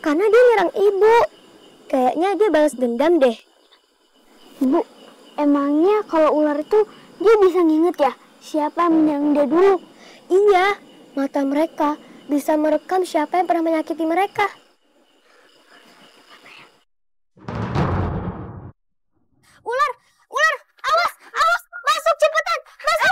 Karena dia nyerang ibu. Kayaknya dia balas dendam deh. Bu, emangnya kalau ular itu dia bisa nginget ya siapa yang menyerang dia dulu? Iya, mata mereka bisa merekam siapa yang pernah menyakiti mereka. Ular, ular, awas, awas, masuk cepetan, masuk.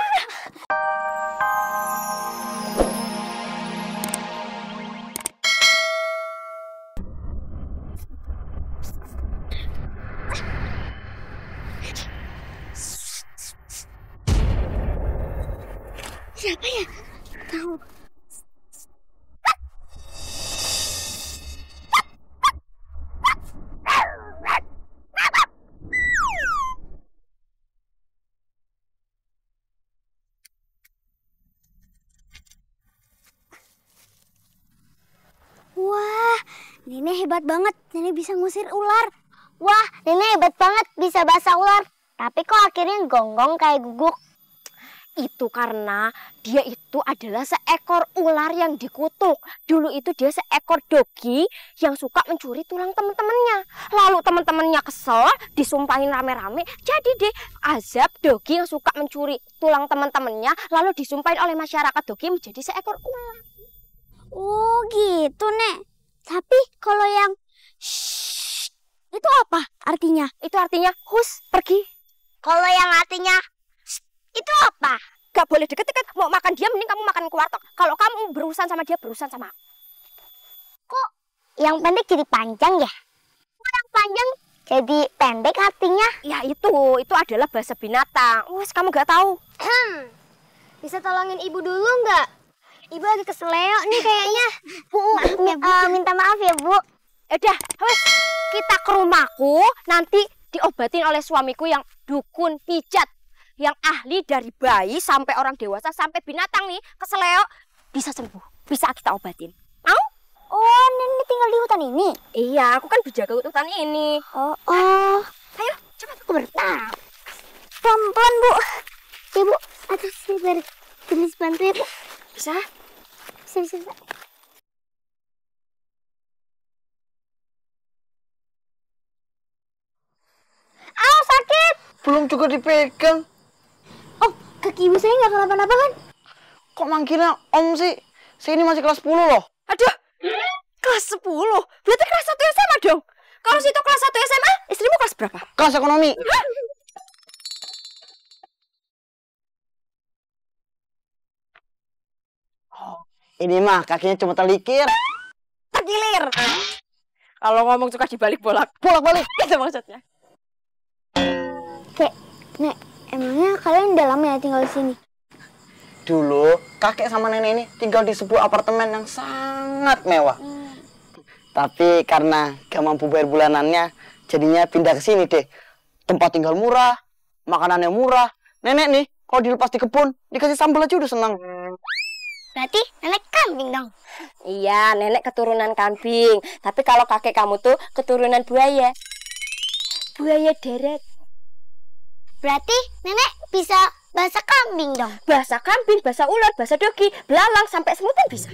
Siapa ya? Tahu. Wah, Nenek hebat banget. Nenek bisa ngusir ular. Wah, Nenek hebat banget bisa basah ular. Tapi kok akhirnya gonggong kayak guguk? Itu karena dia itu adalah seekor ular yang dikutuk. Dulu itu dia seekor dogi yang suka mencuri tulang teman-temannya. Lalu teman-temannya kesel, disumpahin rame-rame. Jadi deh azab dogi yang suka mencuri tulang teman-temannya lalu disumpahin oleh masyarakat dogi menjadi seekor ular. Oh gitu, Nek. Tapi kalau yang shh, itu apa artinya? Itu artinya hus, pergi. Kalau yang artinya shh, itu apa? Gak boleh deket-deket. Mau makan dia mending kamu makan ke warteg. Kalau kamu berurusan sama dia, berurusan sama aku. Kok yang pendek jadi panjang ya? Kok yang panjang jadi pendek artinya? Ya itu adalah bahasa binatang. Wes kamu gak tahu. Bisa tolongin ibu dulu nggak? Ibu lagi keseleo nih kayaknya. Bu, minta maaf ya, Bu. Udah, wes kita ke rumahku. Nanti diobatin oleh suamiku yang dukun pijat. Yang ahli dari bayi sampai orang dewasa sampai binatang nih keseleo bisa sembuh. Bisa kita obatin. Mau? Oh, Nenek tinggal di hutan ini? Iya, aku kan berjaga hutan ini. Oh. Ayo, cepat Aku bertahap. Pelan-pelan, Bu. Ya, Bu. Atas biar tulis bantu ya, Bu. Bisa? Bisa. Aw, sakit. Belum juga dipegang. Oh, kaki ibu saya nggak kenapa-napa kan? Kok manggilnya Om sih? Saya ini masih kelas 10 loh. Aduh, kelas 10? Berarti kelas 1 SMA dong? Kalau situ kelas 1 SMA, istrimu kelas berapa? Kelas ekonomi. Hah? Oh, ini mah kakinya cuma telikir. Terkilir. Kalau ngomong suka dibalik Bolak-balik. itu maksudnya. Nek, emangnya kalian udah lama ya tinggal di sini? Dulu kakek sama nenek ini tinggal di sebuah apartemen yang sangat mewah. Tapi karena gak mampu bayar bulanannya, jadinya pindah ke sini deh. Tempat tinggal murah, makanannya murah. Nenek nih, kalau dilepas di kebun, dikasih sambal aja udah senang. Berarti nenek kambing dong? Iya, nenek keturunan kambing. Tapi kalau kakek kamu tuh keturunan buaya. Buaya darat. Berarti nenek bisa bahasa kambing dong? Bahasa kambing, bahasa ular, bahasa dogi, belalang, sampai semutan bisa.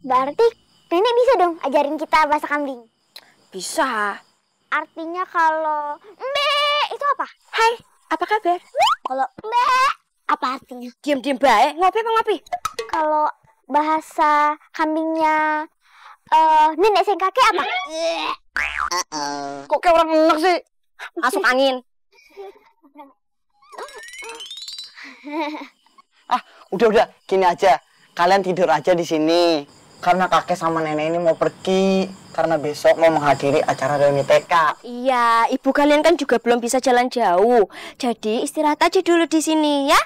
Berarti nenek bisa dong ajarin kita bahasa kambing? Bisa. Artinya kalau mbe itu apa? Hai, apa kabar? Kalau mbe apa artinya? Diam-diam baik, ngopi apa ngopi? Kalau bahasa kambingnya nenek sayang kakek apa? Kok kayak orang enak sih? Masuk angin. Udah, gini aja. Kalian tidur aja di sini. Karena kakek sama nenek ini mau pergi. Karena besok mau menghadiri acara reuni TK. Iya, ibu kalian kan juga belum bisa jalan jauh. Jadi istirahat aja dulu di sini ya.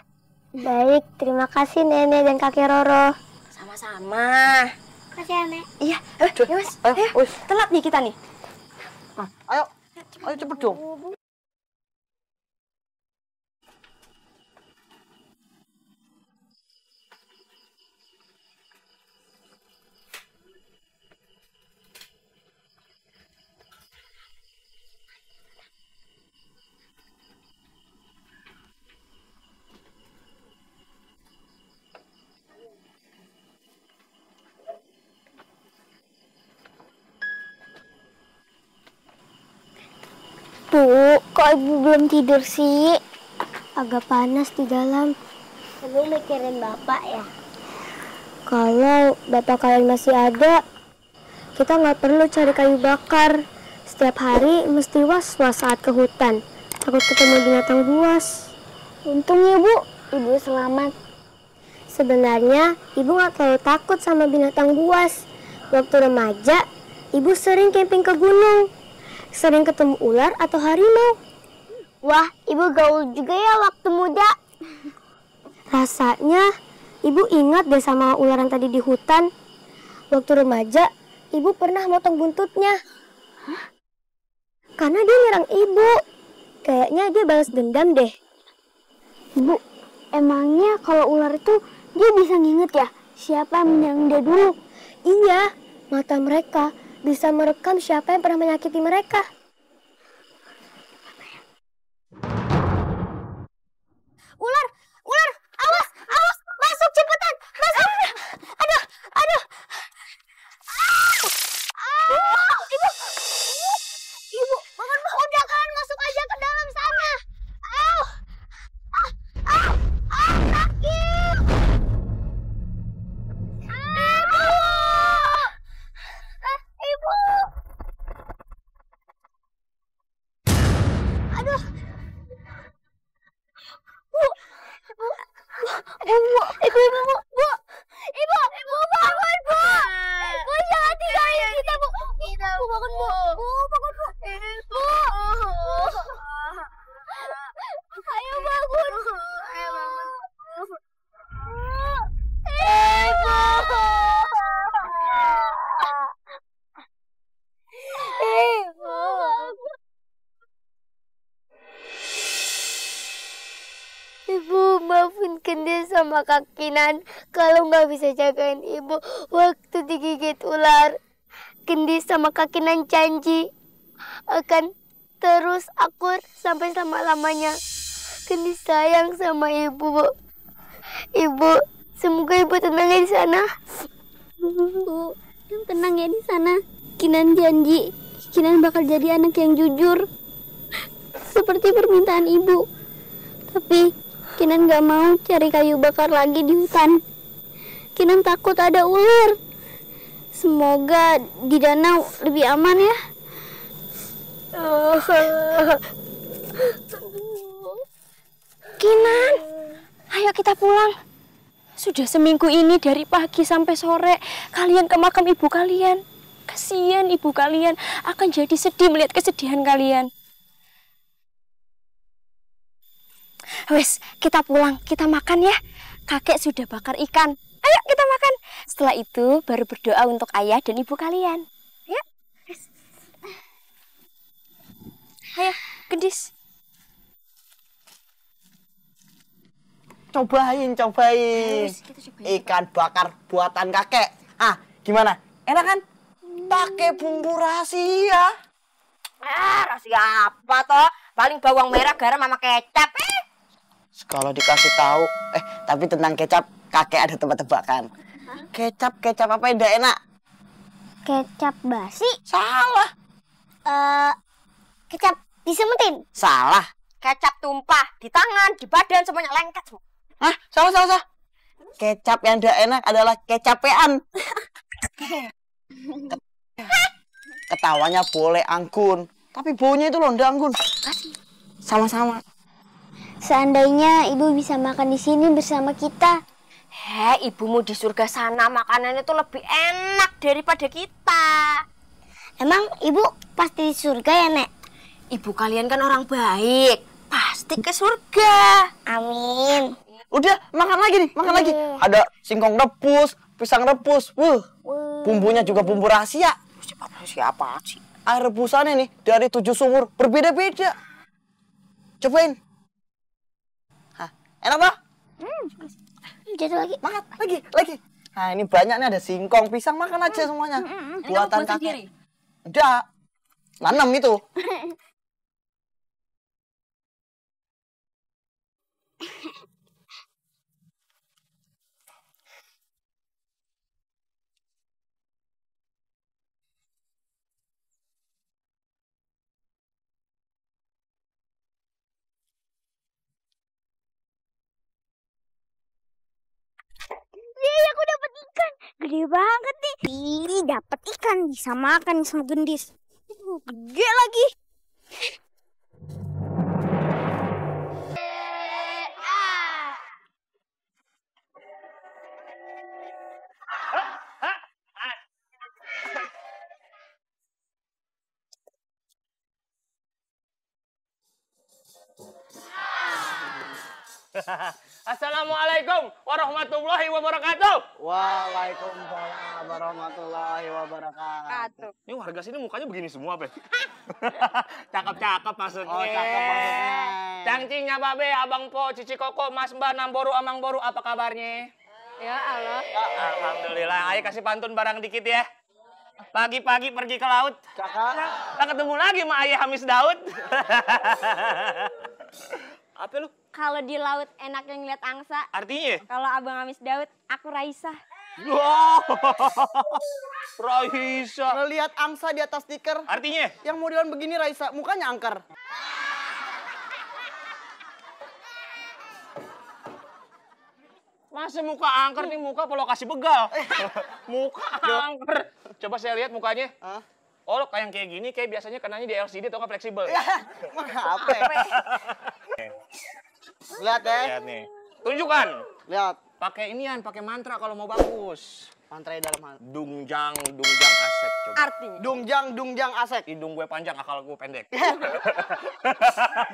Baik, terima kasih nenek dan kakek Roro. Sama-sama. Kasih ya, Nek. Iya, Ayo, Mas. Ayo, telat nih kita nih. Ayo cepet dong. Bu, kok ibu belum tidur sih? Agak panas di dalam. Ibu mikirin bapak ya? Kalau bapak kalian masih ada, kita nggak perlu cari kayu bakar. Setiap hari mesti was-was saat ke hutan. Takut ketemu binatang buas. Untung ya Bu, ibu selamat. Sebenarnya, ibu nggak terlalu takut sama binatang buas. Waktu remaja, ibu sering camping ke gunung. Sering ketemu ular atau harimau. Wah, ibu gaul juga ya waktu muda. Rasanya, ibu ingat deh sama ular yang tadi di hutan. Waktu remaja, ibu pernah motong buntutnya. Karena dia nyerang ibu. Kayaknya dia balas dendam deh. Bu, emangnya kalau ular itu dia bisa nginget ya siapa yang menyerang dia dulu? Iya, mata mereka bisa merekam siapa yang pernah menyakiti mereka. Ular, ular, awas, awas, masuk cepetan, masuk. Aduh, aduh. Ibu, bangun Bu. Udah kalian masuk aja ke dalam sana. Sakit. Ibu. Aduh. Bu, Bu, ibu bangun Bu, Bu jangan tinggalin kita Bu, Bu bangun Bu, bangun Bu, ayo bangun, Ibu, maafin Kendi sama Kak Kinan kalau nggak bisa jagain ibu waktu digigit ular. Kendi sama Kak Kinan janji akan terus akur sampai selama-lamanya. Kendi sayang sama ibu, Bu. Ibu, semoga ibu tenang ya di sana. Bu, yang tenang ya di sana. Kinan janji, Kinan bakal jadi anak yang jujur, seperti permintaan ibu. Tapi Kinan gak mau cari kayu bakar lagi di hutan. Kinan takut ada ular. Semoga di danau lebih aman ya. Kinan, ayo kita pulang. Sudah seminggu ini dari pagi sampai sore kalian ke makam ibu kalian. Kasihan ibu kalian akan jadi sedih melihat kesedihan kalian. Wes, kita pulang, kita makan ya. Kakek sudah bakar ikan. Ayo kita makan. Setelah itu baru berdoa untuk ayah dan ibu kalian. Ya. Wes. Ayo, Gendis. Cobain. Ikan bakar buatan kakek. Ah, gimana? Enak kan? Pakai bumbu rahasia. Rahasia apa toh? Paling bawang merah, garam sama kecap. Kalau dikasih tahu, tapi tentang kecap, kakek ada tebak-tebakan. Kecap apa yang tidak enak? Kecap basi? Salah. Kecap disemutin? Salah. Kecap tumpah di tangan, di badan, semuanya lengket semua. Hah? Salah. Kecap yang tidak enak adalah kecapean. Ketawanya boleh anggun, tapi baunya itu loh ndak anggun. Sama-sama. Seandainya ibu bisa makan di sini bersama kita. Ibumu di surga sana makanannya tuh lebih enak daripada kita. Emang ibu pasti di surga ya, Nek? Ibu kalian kan orang baik, pasti ke surga. Amin. Udah, makan lagi nih, makan lagi. Ada singkong rebus, pisang rebus. Bumbunya juga bumbu rahasia. Siapa sih? Air rebusannya nih dari 7 sumur berbeda-beda. Cobain. Hah, enak pak? Jatuh lagi. Makan lagi. Nah ini banyak nih, ada singkong, pisang, makan aja semuanya. Buatan kakek. Udah, nanam itu. Gede banget nih. Ih, dapat ikan bisa makan sama gendis. Gede lagi. Assalamualaikum warahmatullahi wabarakatuh. Waalaikumsalam warahmatullahi wabarakatuh. Ini warga sini mukanya begini semua, Pe. Cakep-cakep maksudnya. Oh, cakep maksudnya. Cangcingnya Babe, Abang Po, Cici Koko, Mas Mbak, Namboru, Amang Boru, apa kabarnya? Ya Allah. Alhamdulillah. Ayo kasih pantun barang dikit ya. Pagi-pagi pergi ke laut. Kakak. Lah ketemu lagi sama Ayah Hamis Daud. Apa lu? Kalau di laut enaknya ngeliat angsa. Artinya? Kalau Abang Hamis Daud, aku Raisa. Wow. Raisa. Ngelihat angsa di atas stiker. Artinya? Yang modelan begini Raisa, mukanya angker. Masa muka angker nih, muka apa lokasi begal? Muka angker. Coba saya lihat mukanya. Hah? Oh, kayak gini, kayak biasanya kenanya di LCD atau nggak fleksibel. Apa ya? Lihat deh. Lihat nih. Tunjukkan. Lihat. Pakai inian, pakai mantra kalau mau bagus. Mantra dalam hal. Dungjang asek. Coba. Artinya? Dungjang asek. Hidung gue panjang, akal gue pendek.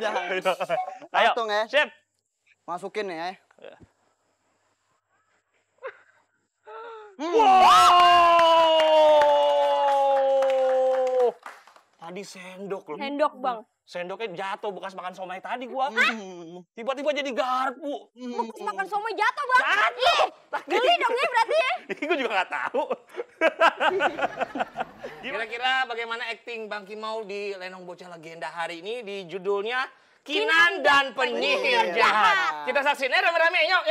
Jangan. Ayo, Langsung ya. sip. Masukin ya. Wow! Tadi sendok loh. Sendok, Bang. Sendoknya jatuh bekas makan somai tadi gua. Tiba-tiba jadi garpu. Bekas makan somai jatuh, Bang. Jatuh. Geli dong ya berarti ya. Gue juga nggak tahu. Kira-kira bagaimana akting Bang Kimau di Lenong Bocah Legenda hari ini di judulnya Kinan dan Penyihir Jahat. Kita saksiin rame-rame. Yuk.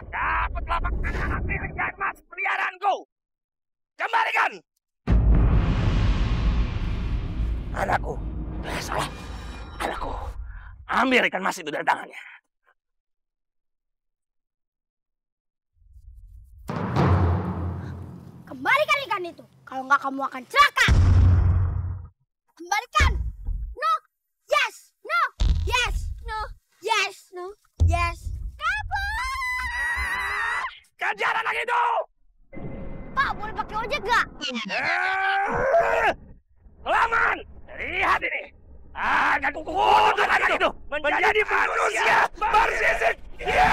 Dapatlah makanan milik mas peliharaanku. Kembalikan. Anakku. Salah. Anakku. Ambil ikan mas itu dari tangannya. Kembalikan ikan itu. Kalau nggak kamu akan celaka. Kembalikan. No. Yes. No. Yes. No. Yes. No. Yes. Kejar anak itu. Pak, boleh pakai ojek nggak? Laman. Lihat ini. Akan kukutuk anak itu menjadi manusia bersisik. Ya!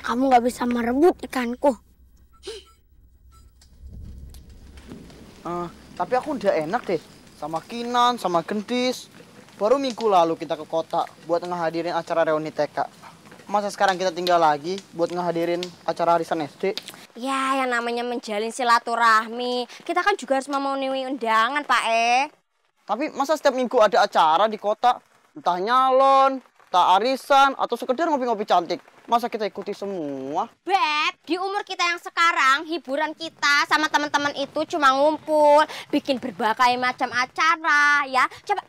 Kamu nggak bisa merebut ikanku. Tapi aku udah enak deh. Sama Kinan, sama Gendis. Baru minggu lalu kita ke kota buat ngehadirin acara reuni TK. Masa sekarang kita tinggal lagi buat ngehadirin acara arisan SD? Ya, yang namanya menjalin silaturahmi. Kita kan juga harus memenuhi undangan, Pak Tapi masa setiap minggu ada acara di kota? Entah nyalon, entah arisan, atau sekedar ngopi-ngopi cantik. Masa kita ikuti semua? Beb, di umur kita yang sekarang, hiburan kita sama teman-teman itu cuma ngumpul, bikin berbagai macam acara, ya. Coba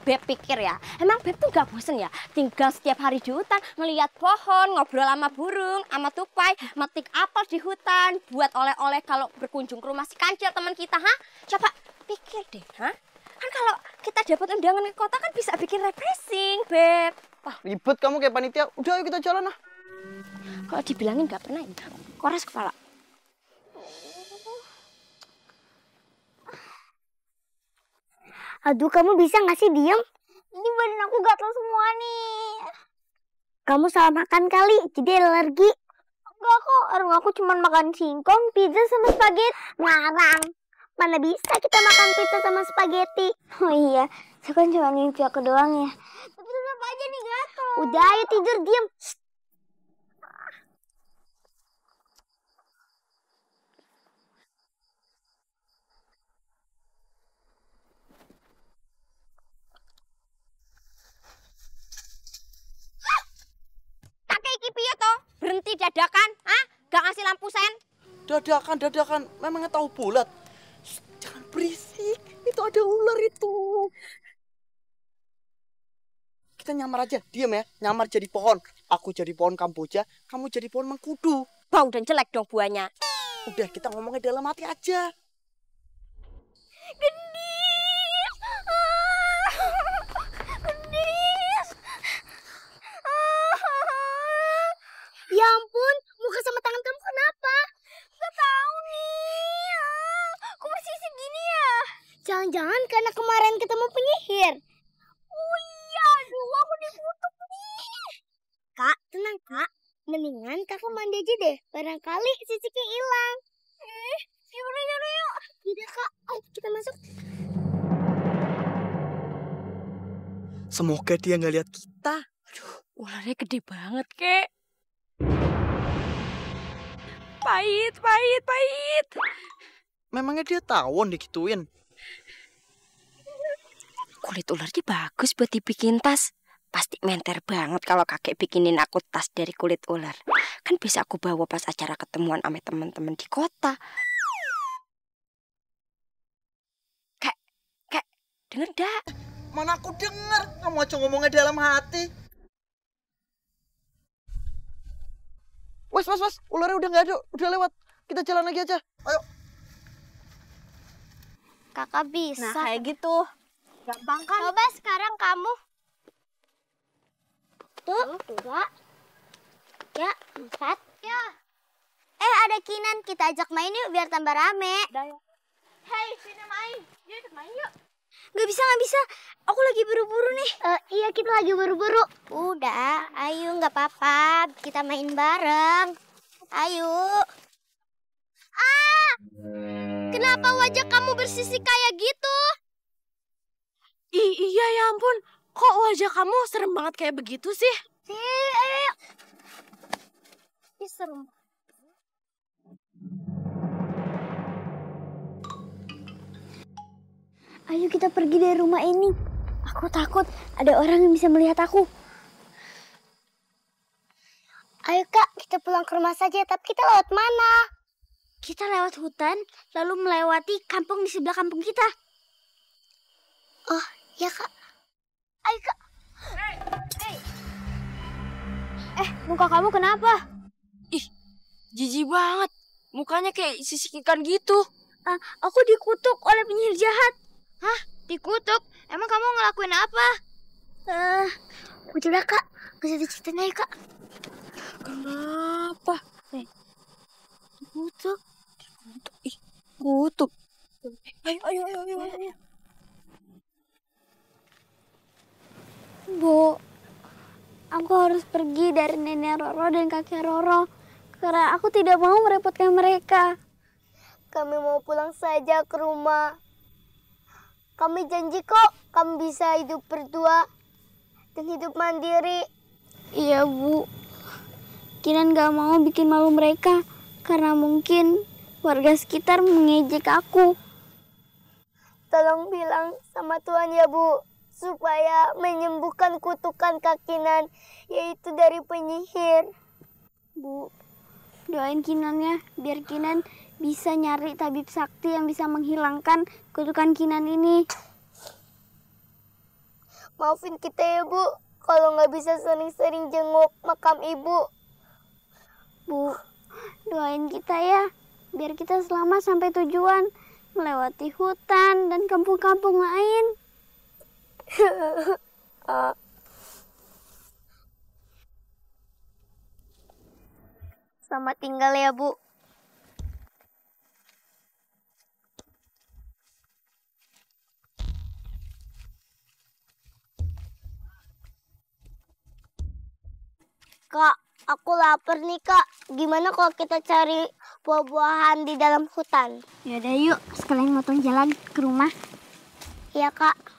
Beb pikir ya, emang Beb tuh gak bosen ya? Tinggal setiap hari di hutan, ngeliat pohon, ngobrol sama burung, sama tupai, metik apel di hutan, buat oleh-oleh kalau berkunjung ke rumah si Kancil teman kita, ha? Coba pikir deh, ha? Kan kalau kita dapat undangan ke kota kan bisa bikin refreshing, Beb. Ribet kamu kayak panitia. Udah ayo kita jalan lah. Kalau dibilangin gak pernah, kores kepala. Aduh, kamu bisa nggak sih diem? Ini badan aku gatal semua nih. Kamu salah makan kali, jadi alergi. Enggak kok, orang aku cuma makan singkong, pizza sama spaghetti. Ngarang. Mana bisa kita makan pizza sama spaghetti? Oh iya, saya kan cuma mimpi aku doang ya. Tapi tetap aja nih gatal. Udah, ayo tidur, diem. dadakan? Ah, gak ngasih lampu sen? Dadakan. Memangnya tahu bulat? Shh, jangan berisik. Itu ada ular itu. Kita nyamar aja, diam ya. Nyamar jadi pohon. Aku jadi pohon kamboja, kamu jadi pohon mengkudu. Bau dan jelek dong buahnya. Udah, kita ngomongnya dalam hati aja. Gendis. Gendis. Ya ampun, muka sama tangan kamu kenapa? Gak tahu nih. Kok bersisik gini ya? Jangan-jangan karena kemarin ketemu penyihir. Oh iya, aduh aku dikutuk nih. Kak, tenang kak. Mendingan kakak mandi aja deh. Barangkali sisiknya hilang. Yuk. Tidak kak, ayo kita masuk. Semoga dia nggak lihat kita. Ularnya gede banget, Kek. Pahit. Memangnya dia tawon digituin? Kulit ularnya bagus buat dibikin tas. Pasti menter banget kalau kakek bikinin aku tas dari kulit ular. Kan bisa aku bawa pas acara ketemuan sama teman-teman di kota. Kek, denger dak? Mana aku denger, kamu aja ngomongnya dalam hati. Wes, ularnya udah nggak ada, udah lewat. Kita jalan lagi aja, ayo. Kakak bisa. Nah, kayak gitu. Gampang kan? Coba sekarang kamu. Tuh, 2, 3, 4. Ya. Ada Kinan, kita ajak main yuk biar tambah rame. Hei, sini main. Yuk, main yuk. Gak bisa. Aku lagi buru-buru nih. Iya, kita lagi buru-buru. Udah, ayo gak apa-apa. Kita main bareng. Ayo. Kenapa wajah kamu bersisik kayak gitu? Iya ya ampun. Kok wajah kamu serem banget kayak begitu sih? Ayo. Ih, serem. Ayo kita pergi dari rumah ini. Aku takut ada orang yang bisa melihat aku. Ayo kak, kita pulang ke rumah saja. Tapi kita lewat mana? Kita lewat hutan, lalu melewati kampung di sebelah kampung kita. Oh, ya kak. Ayo kak. Muka kamu kenapa? Ih, jijik banget. Mukanya kayak sisik ikan gitu. Aku dikutuk oleh penyihir jahat. Hah? Dikutuk? Emang kamu ngelakuin apa? Udah kak, gak usah diceritain aja kak. Kenapa? Dikutuk. Ih, kutuk. Ayo. Bu, aku harus pergi dari nenek Roro dan kakek Roro. Karena aku tidak mau merepotkan mereka. Kami mau pulang saja ke rumah. Kami janji kok, kami bisa hidup berdua dan hidup mandiri. Iya, Bu. Kinan gak mau bikin malu mereka karena mungkin warga sekitar mengejek aku. Tolong bilang sama Tuhan ya, Bu, supaya menyembuhkan kutukan Kak Kinan, yaitu dari penyihir. Bu, doain Kinan ya, biar Kinan bisa nyari tabib sakti yang bisa menghilangkan kutukan Kinan ini. Maafin kita ya, Bu, kalau nggak bisa sering-sering jenguk makam Ibu. Bu, doain kita ya, biar kita selamat sampai tujuan, melewati hutan dan kampung-kampung lain. Selamat tinggal ya, Bu. Kak, aku lapar nih, Kak. Gimana kalau kita cari buah-buahan di dalam hutan? Yaudah yuk, sekalian motong jalan ke rumah. Iya, Kak.